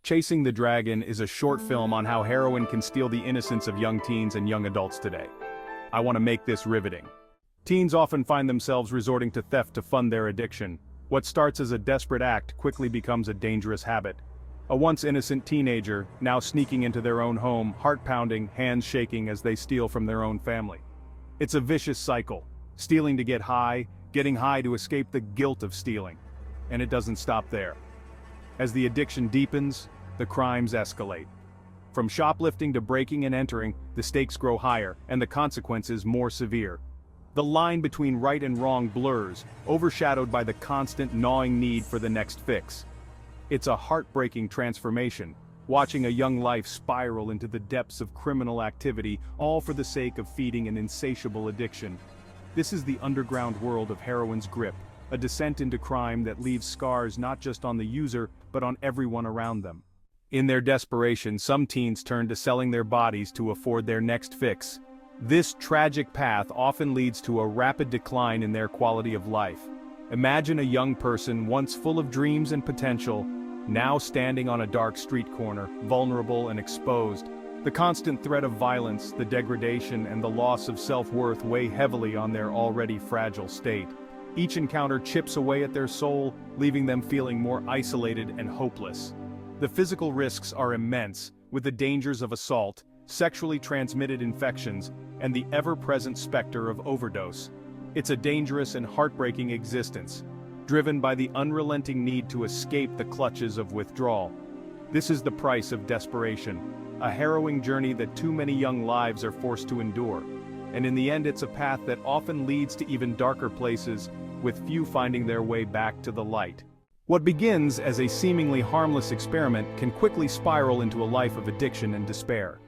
Chasing the Dragon is a short film on how heroin can steal the innocence of young teens and young adults today. I want to make this riveting. Teens often find themselves resorting to theft to fund their addiction. What starts as a desperate act quickly becomes a dangerous habit. A once innocent teenager, now sneaking into their own home, heart pounding, hands shaking as they steal from their own family. It's a vicious cycle. Stealing to get high, getting high to escape the guilt of stealing. And it doesn't stop there. As the addiction deepens, the crimes escalate. From shoplifting to breaking and entering, the stakes grow higher, and the consequences more severe. The line between right and wrong blurs, overshadowed by the constant gnawing need for the next fix. It's a heartbreaking transformation, watching a young life spiral into the depths of criminal activity, all for the sake of feeding an insatiable addiction. This is the underground world of heroin's grip, a descent into crime that leaves scars not just on the user, but on everyone around them. In their desperation, some teens turn to selling their bodies to afford their next fix. This tragic path often leads to a rapid decline in their quality of life. Imagine a young person once full of dreams and potential, now standing on a dark street corner, vulnerable and exposed. The constant threat of violence, the degradation, and the loss of self-worth weigh heavily on their already fragile state. Each encounter chips away at their soul, leaving them feeling more isolated and hopeless. The physical risks are immense, with the dangers of assault, sexually transmitted infections, and the ever-present specter of overdose. It's a dangerous and heartbreaking existence, driven by the unrelenting need to escape the clutches of withdrawal. This is the price of desperation, a harrowing journey that too many young lives are forced to endure. And in the end, it's a path that often leads to even darker places, with few finding their way back to the light. What begins as a seemingly harmless experiment can quickly spiral into a life of addiction and despair.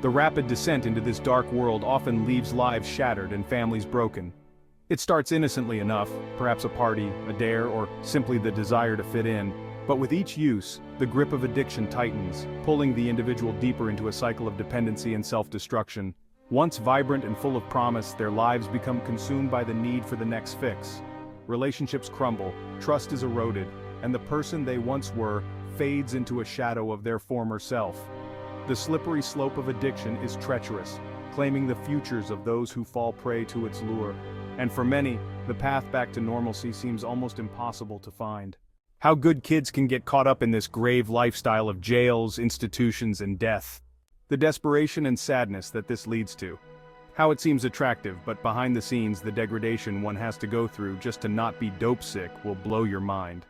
The rapid descent into this dark world often leaves lives shattered and families broken. It starts innocently enough, perhaps a party, a dare, or simply the desire to fit in, but with each use, the grip of addiction tightens, pulling the individual deeper into a cycle of dependency and self-destruction. Once vibrant and full of promise, their lives become consumed by the need for the next fix. Relationships crumble, trust is eroded, and the person they once were fades into a shadow of their former self. The slippery slope of addiction is treacherous, claiming the futures of those who fall prey to its lure. And for many, the path back to normalcy seems almost impossible to find. How good kids can get caught up in this grave lifestyle of jails, institutions, and death. The desperation and sadness that this leads to. How it seems attractive, but behind the scenes the degradation one has to go through just to not be dope sick will blow your mind.